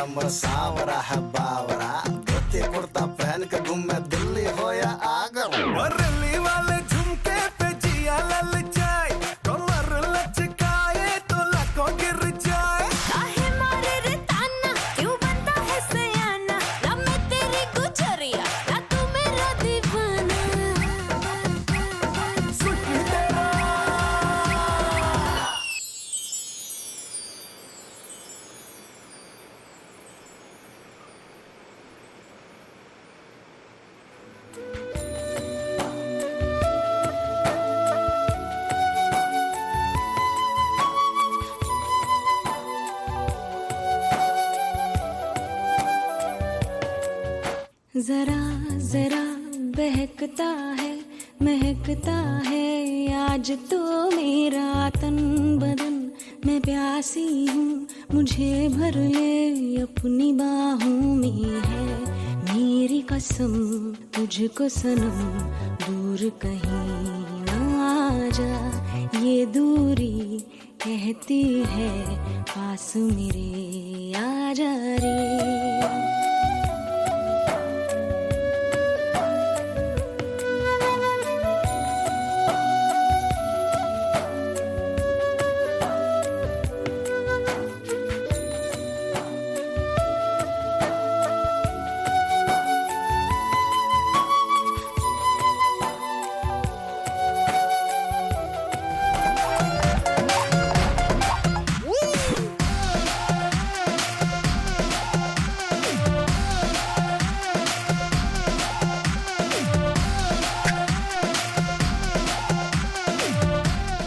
मोर सांवरा है बावरा, धोती कुर्ता पहन के घूमे दिल्ली हो या आगरा। दिल्ली वाले झुमके पे जिया ललचाए, कमर लचकाए तो लाखों गिर जाए। काहे मारे रे ताना, क्यों बनता है सयाना, ना मैं तेरी गुजरिया ना तू मेरा दीवाना। जरा जरा बहकता है महकता है आज तो मेरा तन बदन। मैं प्यासी हूँ मुझे भर ले अपनी बाहों में है मेरी कसम तुझको सनम, दूर कहीं ना जा ये दूरी कहती है पास मेरे आ जा रे।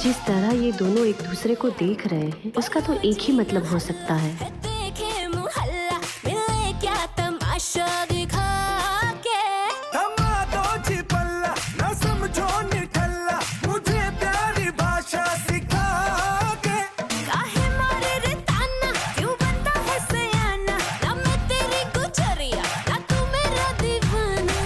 जिस तरह ये दोनों एक दूसरे को देख रहे हैं उसका तो एक ही मतलब हो सकता है। देखे मुहल्ला मिले क्या तमाशा दिखा के, थमा दो जी पल्ला ना समझो निठल्ला, मुझे प्यारी भाषा सिखा के। काहे मारे रे ताना, क्यों बनता है सयाना, ना मैं तेरी गुजरिया ना तू मेरा दीवाना।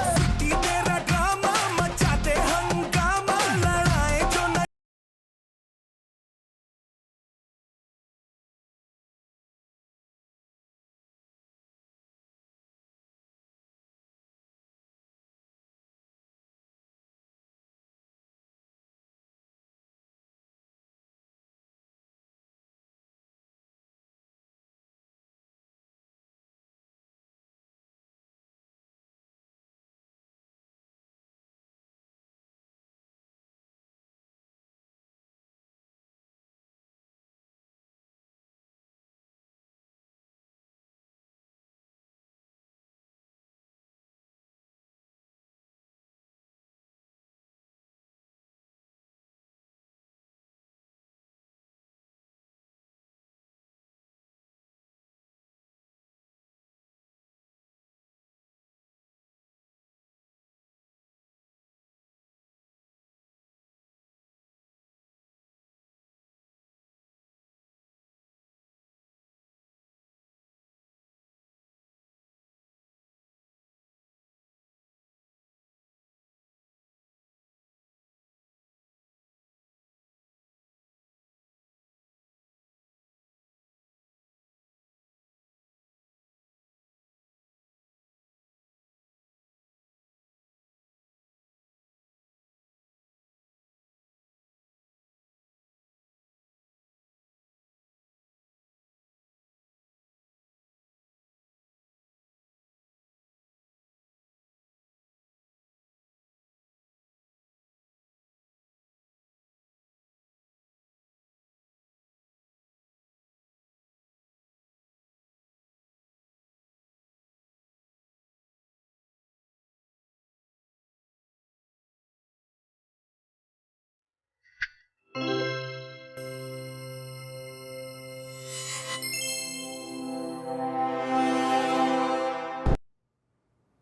सिटी तेरा ड्रामा मचाते हंगामा, लड़ाए जो न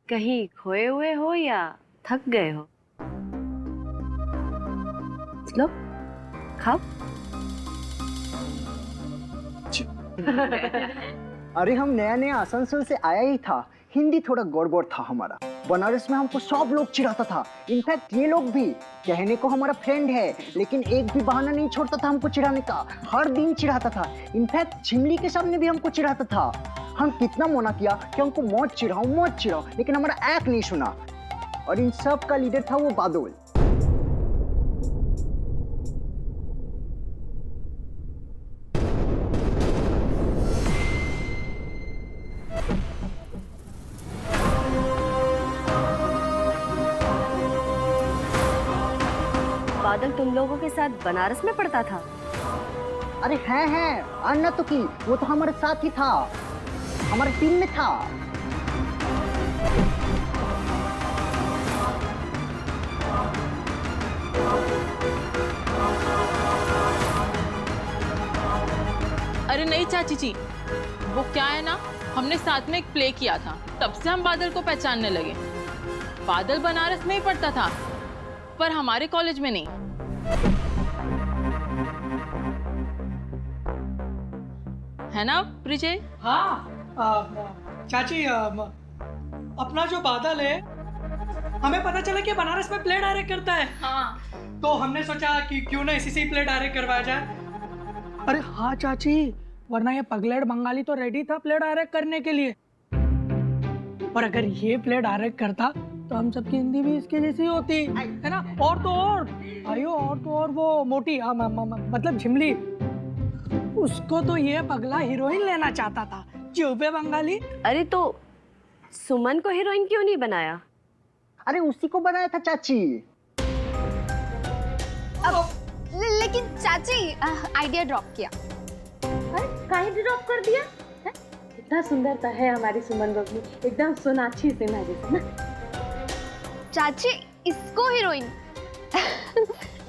कहीं खोए हुए हो या थक गए हो? लो खाओ। अरे हम नया नया आसनसोल से आया ही था, हिंदी थोड़ा गड़बड़ था हमारा। बनारस में हमको सब लोग चिढ़ाता था, इनफैक्ट ये लोग भी। कहने को हमारा फ्रेंड है, लेकिन एक भी बहाना नहीं छोड़ता था हमको चिढ़ाने का। हर दिन चिढ़ाता था, इनफैक्ट झिमली के सामने भी हमको चिढ़ाता था। हम कितना मना किया कि हमको मत चिढ़ाओ, लेकिन हमारा एक नहीं सुना। और इन सब का लीडर था वो बादल। बादल तुम लोगों के साथ बनारस में पढ़ता था? अरे है अन्ना तो की, वो तो हमारे साथ ही था, हमारे टीम में था। अरे नहीं चाची जी, वो क्या है ना, हमने साथ में एक प्ले किया था, तब से हम बादल को पहचानने लगे। बादल बनारस में ही पढ़ता था, पर हमारे कॉलेज में नहीं। है ना प्रिजय? हाँ चाची, अपना जो बादल है, हमें पता चला कि बनारस में प्ले डायरेक्ट करता है। हाँ। तो हमने सोचा कि क्यों ना इसी से ही प्ले डायरेक्ट करवाया जाए। अरे हाँ चाची, वरना ये पगलेट बंगाली तो रेडी था प्ले डायरेक्ट करने के लिए। और अगर ये प्ले डायरेक्ट करता तो हम सबकी हिंदी भी इसके जैसी होती है ना। और तो और आयो, और तो और वो मोटी मतलब झिमली, उसको तो ये पगला हीरोइन लेना चाहता था, चुपे बंगाली। अरे तो सुमन को हीरोइन क्यों नहीं बनाया? अरे उसी को बनाया था चाची। लेकिन चाची आइडिया ड्रॉप किया। काहे ड्रॉप कर दिया है? इतना सुंदर है हमारी सुमन बबली, एकदम सोनाक्षी सिन्हा जैसी ना। चाची इसको हीरोइन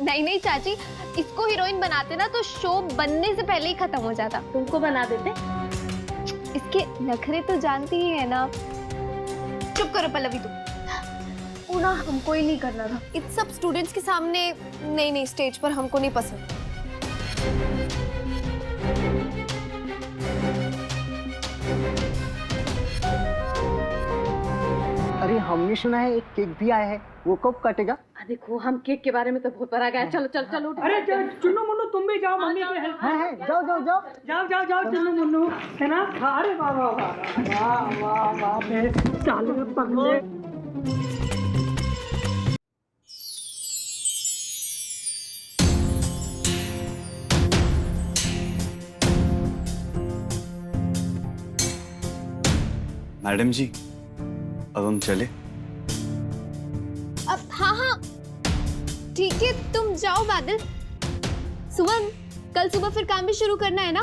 नहीं चाची, इसको हीरोइन बनाते ना तो शो बनने से पहले ही खत्म हो जाता। तुमको बना देते। इसके नखरे तो जानती ही है ना। चुप करो पल्लवी, तुम ना हमको ही नहीं करना था। इन सब स्टूडेंट्स के सामने नहीं, स्टेज पर हमको नहीं पसंद। अरे हमने सुना है एक केक भी आया है, वो कब काटेगा? देखो हम केक के बारे में तो बहुत बड़ा गया। चलो चलो चलो। अरे चुन्नू मुन्नू तुम भी जाओ, मम्मी के हेल्प। है जाओ चुन्नू मुन्नू, है ना। अरे वाह वाह वाह वाह वाह, साले पगले। मैडम जी, अब हम चले? अब हाँ ठीक है, तुम जाओ बादल। सुमन, कल सुबह फिर काम भी शुरू करना है ना।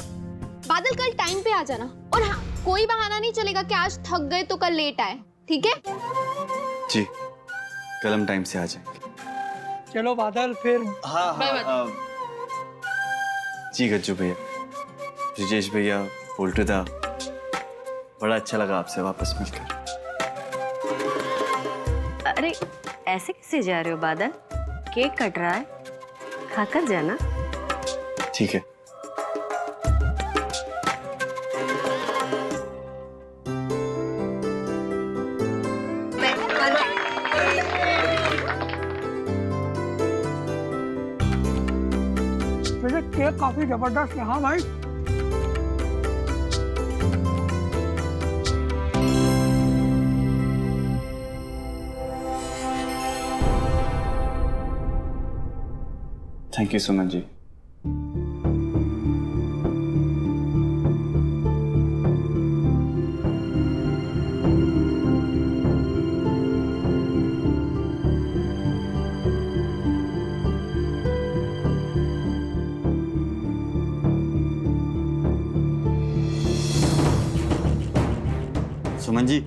बादल कल टाइम पे आ जाना। और हाँ, कोई बहाना नहीं चलेगा कि आज थक गए तो कल लेट आए, ठीक है? जी, कल हम टाइम से आ जाएंगे। चलो बादल फिर। हाँ। जी गज्जू भैया, ब्रिजेश भैया, पोल्टू दा, बड़ा अच्छा लगा आपसे वापस मिलकर। अरे ऐसे कैसे जा रहे हो बादल? केक कट रहा है, खाकर जाना। ठीक है। वैसे केक काफी जबरदस्त है। हाँ भाई, थैंक यू सुमन जी। सुमन जी,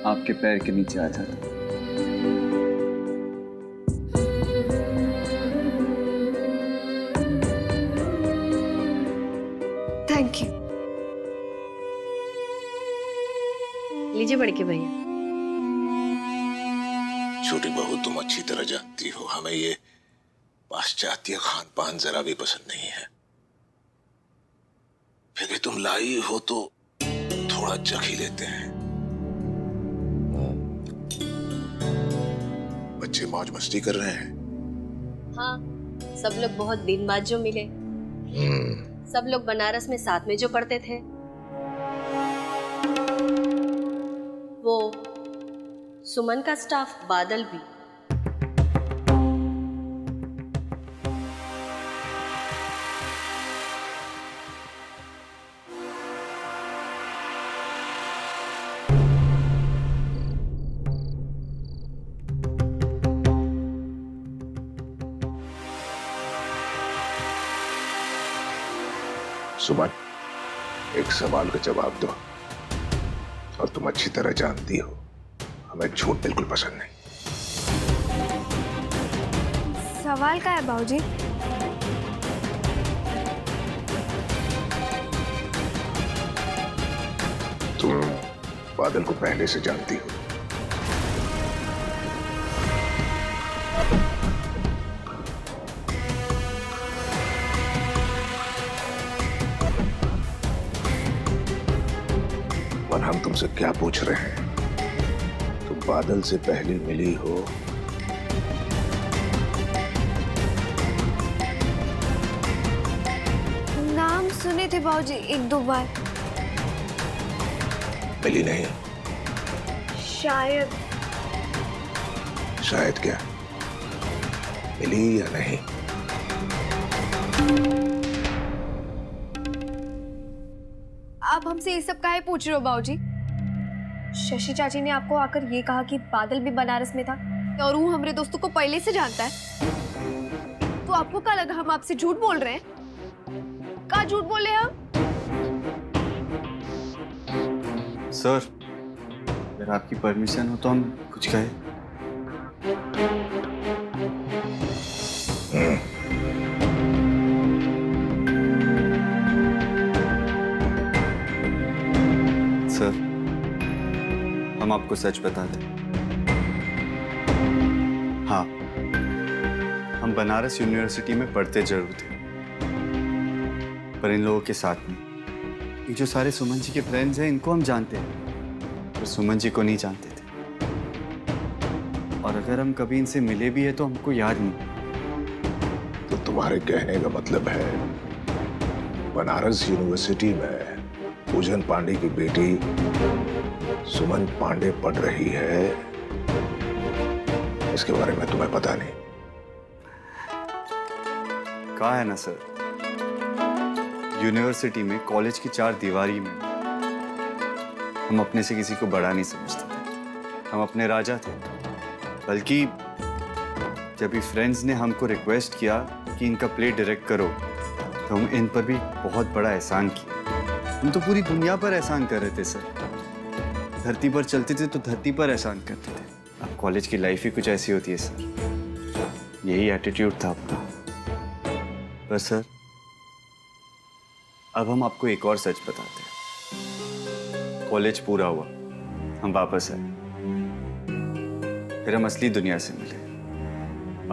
आपके पैर के नीचे आ जाता। Thank you. लीजिए बड़के भैया। छोटी बहू, तुम अच्छी तरह जानती हो हमें ये पाश्चात्य खान पान जरा भी पसंद नहीं है। फिर भी तुम लाई हो तो थोड़ा चख ही लेते हैं। बच्चे मौज मस्ती कर रहे हैं। हाँ, सब लोग बहुत दिन बाद जो मिले। सब लोग बनारस में साथ में जो पढ़ते थे। वो सुमन का स्टाफ बादल भी। सुमन, एक सवाल का जवाब दो। और तुम अच्छी तरह जानती हो हमें झूठ बिल्कुल पसंद नहीं। सवाल क्या है बाबूजी? तुम बादल को पहले से जानती हो। और हम तुमसे क्या पूछ रहे हैं? तुम बादल से पहले मिली हो। नाम सुने थे बाबूजी एक दो बार। मिली नहीं? शायद। शायद क्या? मिली या नहीं? आप हमसे ये सब काहे पूछ रहे हो बाबूजी? शशि चाची ने आपको आकर ये कहा कि बादल भी बनारस में था और वो हमारे दोस्तों को पहले से जानता है। तो आपको क्या लगा हम आपसे झूठ बोल रहे हैं? क्या झूठ बोले हम? सर, अगर आपकी परमिशन हो तो हम कुछ कहें। सर, हम आपको सच बता दें। हाँ, हम बनारस यूनिवर्सिटी में पढ़ते जरूर थे, पर इन लोगों के साथ में ये जो सारे सुमन जी के फ्रेंड्स हैं इनको हम जानते हैं, पर सुमन जी को नहीं जानते थे। और अगर हम कभी इनसे मिले भी है तो हमको याद नहीं। तो तुम्हारे कहने का मतलब है बनारस यूनिवर्सिटी में पूजन पांडे की बेटी सुमन पांडे पढ़ रही है, इसके बारे में तुम्हें पता नहीं? कहा है ना सर, यूनिवर्सिटी में कॉलेज की चार दीवारी में हम अपने से किसी को बड़ा नहीं समझते थे। हम अपने राजा थे। बल्कि जब भी फ्रेंड्स ने हमको रिक्वेस्ट किया कि इनका प्ले डायरेक्ट करो तो हम इन पर भी बहुत बड़ा एहसान किया। हम तो पूरी दुनिया पर एहसान कर रहे थे सर। धरती पर चलते थे तो धरती पर एहसान करते थे। अब कॉलेज की लाइफ ही कुछ ऐसी होती है सर। यही एटीट्यूड था अपना। पर सर, अब हम आपको एक और सच बताते हैं। कॉलेज पूरा हुआ, हम वापस आए, फिर हम असली दुनिया से मिले।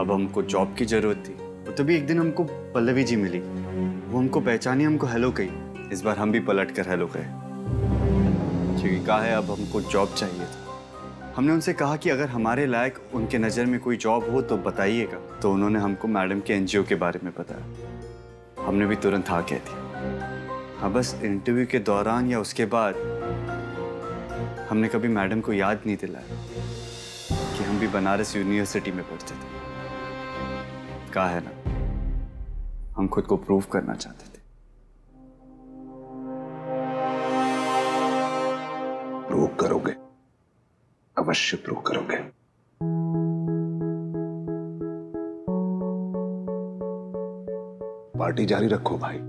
अब हमको जॉब की जरूरत थी, और तभी एक दिन हमको पल्लवी जी मिली। वो हमको पहचानी, हमको हेलो कही। इस बार हम भी पलट कर हेलो कहे, क्योंकि कहा है अब हमको जॉब चाहिए था। हमने उनसे कहा कि अगर हमारे लायक उनके नज़र में कोई जॉब हो तो बताइएगा। तो उन्होंने हमको मैडम के एनजीओ के बारे में बताया। हमने भी तुरंत हाँ कह दिया। हाँ, बस इंटरव्यू के दौरान या उसके बाद हमने कभी मैडम को याद नहीं दिलाया कि हम भी बनारस यूनिवर्सिटी में पढ़ते थे। कहा है ना, हम खुद को प्रूव करना चाहते थे। प्रूव करोगे, अवश्य प्रूव करोगे। पार्टी जारी रखो भाई।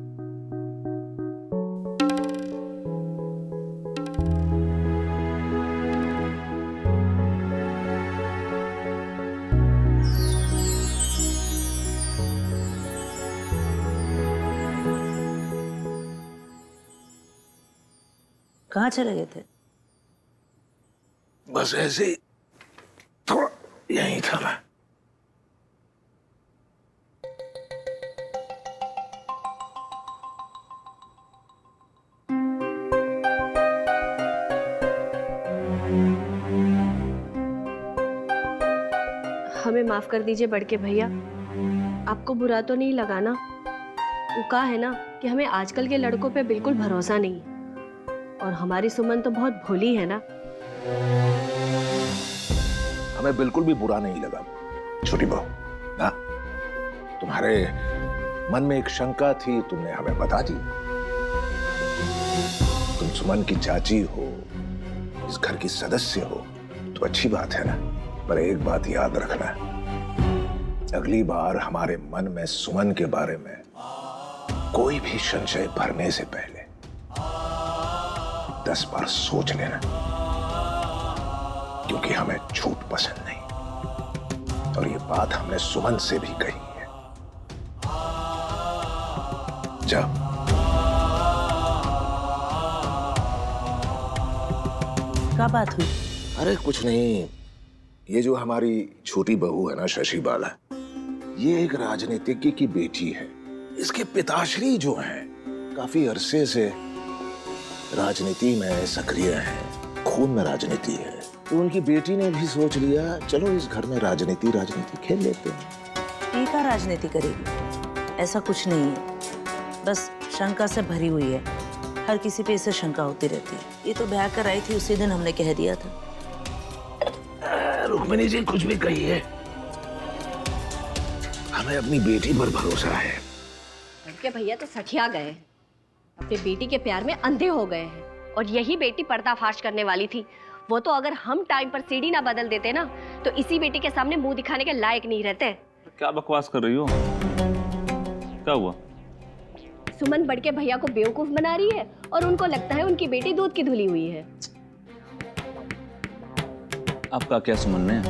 कहाँ चले गए थे? बस ऐसे ही थोड़ा यहीं था मैं। हमें माफ कर दीजिए बड़के भैया, आपको बुरा तो नहीं लगा ना? वो कहा है ना कि हमें आजकल के लड़कों पे बिल्कुल भरोसा नहीं, और हमारी सुमन तो बहुत भोली है ना। हमें बिल्कुल भी बुरा नहीं लगा छोटी बहू ना। तुम्हारे मन में एक शंका थी, तुमने हमें बता दी। तुम सुमन की चाची हो, इस घर की सदस्य हो, तो अच्छी बात है ना। पर एक बात याद रखना, अगली बार हमारे मन में सुमन के बारे में कोई भी संशय भरने से पहले 10 बार सोच लेना, क्योंकि हमें झूठ पसंद नहीं, और ये बात हमने सुमन से भी कही है। जाओ। क्या बात हुई? अरे कुछ नहीं, ये जो हमारी छोटी बहू है ना शशि बाला, ये एक राजनीतिज्ञ की बेटी है। इसके पिताश्री जो हैं काफी अरसे से राजनीति में सक्रिय हैं, खून में राजनीति है। तो उनकी बेटी ने भी सोच लिया चलो इस घर में राजनीति खेल लेते हैं। ये क्या राजनीति करेगी? ऐसा कुछ नहीं है, बस शंका से भरी हुई है। हर किसी पे इसे शंका होती रहती है। ये तो ब्याह कर आई थी, उसी दिन हमने कह दिया था। रुक्मिणी जी कुछ भी कहिए, हमें अपनी बेटी पर भरोसा है। बड़के भैया तो सठिया गए, अपनी बेटी के प्यार में अंधे हो गए हैं, और यही बेटी पर्दाफाश करने वाली थी। वो तो अगर हम टाइम पर सीढ़ी ना बदल देते ना, तो इसी बेटी के सामने मुंह दिखाने के लायक नहीं रहते। क्या बकवास कर रही हो? क्या हुआ? सुमन बड़के भैया को बेवकूफ बना रही है, और उनको लगता है उनकी बेटी दूध की धुली हुई है। आपका क्या सुमन ने?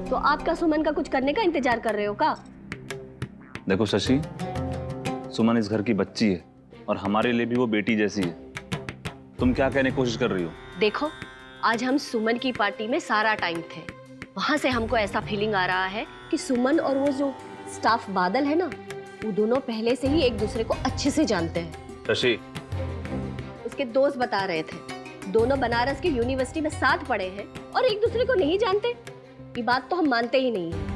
तो आपका सुमन का कुछ करने का इंतजार कर रहे हो का? देखो शशि, सुमन इस घर की बच्ची है, और हमारे लिए भी वो बेटी जैसी है। तुम क्या कहने की कोशिश कर रही हो? देखो, आज हम सुमन की पार्टी में सारा टाइम थे। वहां से हमको ऐसा फीलिंग आ रहा है कि सुमन और वो जो स्टाफ बादल है ना, वो दोनों पहले से ही एक दूसरे को अच्छे से जानते हैं। शशि, उसके दोस्त बता रहे थे, दोनों बनारस की यूनिवर्सिटी में साथ पढ़े हैं और एक दूसरे को नहीं जानते। ये बात तो हम मानते ही नहीं है।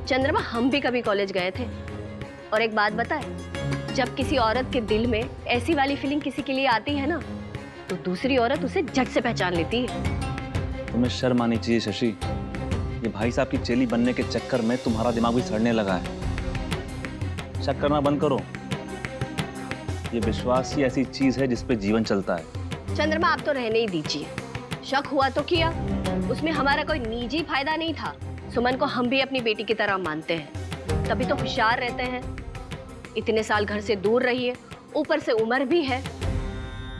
चंद्रमा, हम भी कभी कॉलेज गए थे, और एक बात बताए, जब किसी औरत के दिल में ऐसी वाली फीलिंग किसी के लिए आती है ना, तो दूसरी औरत उसे झट से पहचान लेती है। तुम्हें शर्म आनी चाहिए शशि। ये भाई साहब की चेली बनने के चक्कर में तुम्हारा दिमाग भी सड़ने लगा है। शक करना बंद करो। ये विश्वास ही ऐसी चीज है जिस पे जीवन चलता है। चंद्रमा, आप तो रहने ही दीजिए। शक हुआ तो किया, उसमें हमारा कोई निजी फायदा नहीं था। सुमन को हम भी अपनी बेटी की तरह मानते हैं, तभी तो होशियार रहते हैं। इतने साल घर से दूर रही है, ऊपर से उम्र भी है।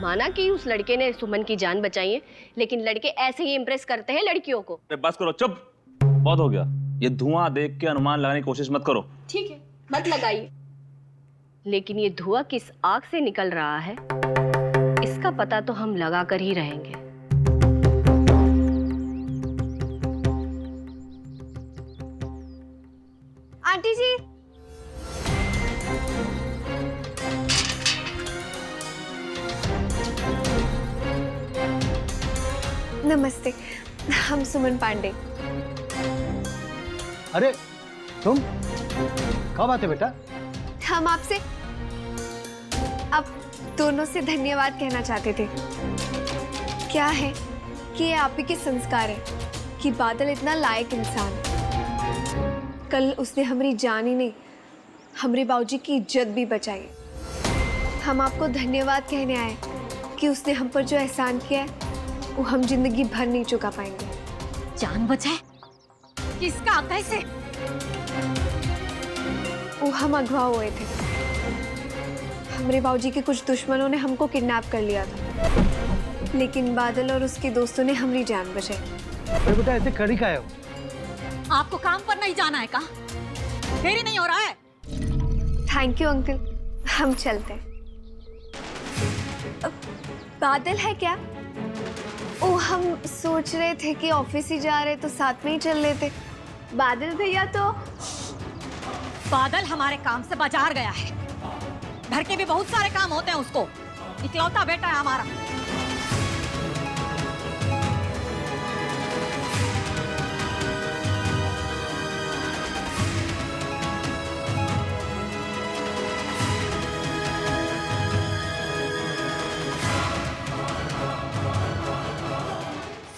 माना कि उस लड़के ने सुमन की जान बचाई है, लेकिन लड़के ऐसे ही इम्प्रेस करते हैं लड़कियों को। बस करो, चुप, बहुत हो गया। ये धुआं देख के अनुमान लगाने की कोशिश मत करो। ठीक है, मत लगाइए, लेकिन ये धुआं किस आग से निकल रहा है, इसका पता तो हम लगा कर ही रहेंगे। आंटी जी, नमस्ते, हम सुमन पांडे। अरे तुम कब आते बेटा? हम आपसे आप दोनों से धन्यवाद कहना चाहते थे। क्या है कि ये आप ही के संस्कार है कि बादल इतना लायक इंसान, कल उसने हमारी जान ही नहीं, हमारे बाबूजी की इज्जत भी बचाई। हम आपको धन्यवाद कहने आए कि उसने हम पर जो एहसान किया है वो हम जिंदगी भर नहीं चुका पाएंगे। जान बचाए? किसका? कैसे? वो हम अगवा हुए थे, हमारे बाबूजी के कुछ दुश्मनों ने हमको किडनैप कर लिया था, लेकिन बादल और उसके दोस्तों ने हमारी जान बचाई। अरे बेटा ऐसे कर ही का हो? आपको काम पर नहीं जाना है का? देरी नहीं हो रहा है? थैंक यू अंकल, हम चलते हैं। बादल है क्या? ओ, हम सोच रहे थे कि ऑफिस ही जा रहे तो साथ में ही चल लेते। बादल भैया तो बादल हमारे काम से बाजार गया है। घर के भी बहुत सारे काम होते हैं उसको। इकलौता बेटा है हमारा।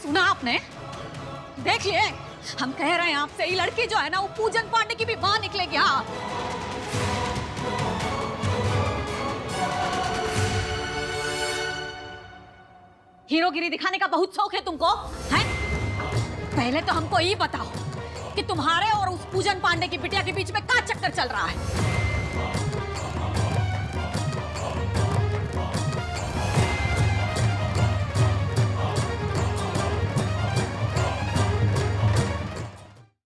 सुना आपने? देख लिए, हम कह रहे हैं आपसे, ये लड़की जो है ना वो पूजन पांडे की भी मां निकलेगी। हाँ, हीरोगिरी दिखाने का बहुत शौक है तुमको, हैं? पहले तो हमको ये बताओ कि तुम्हारे और उस पूजन पांडे की बिटिया के बीच में क्या चक्कर चल रहा है?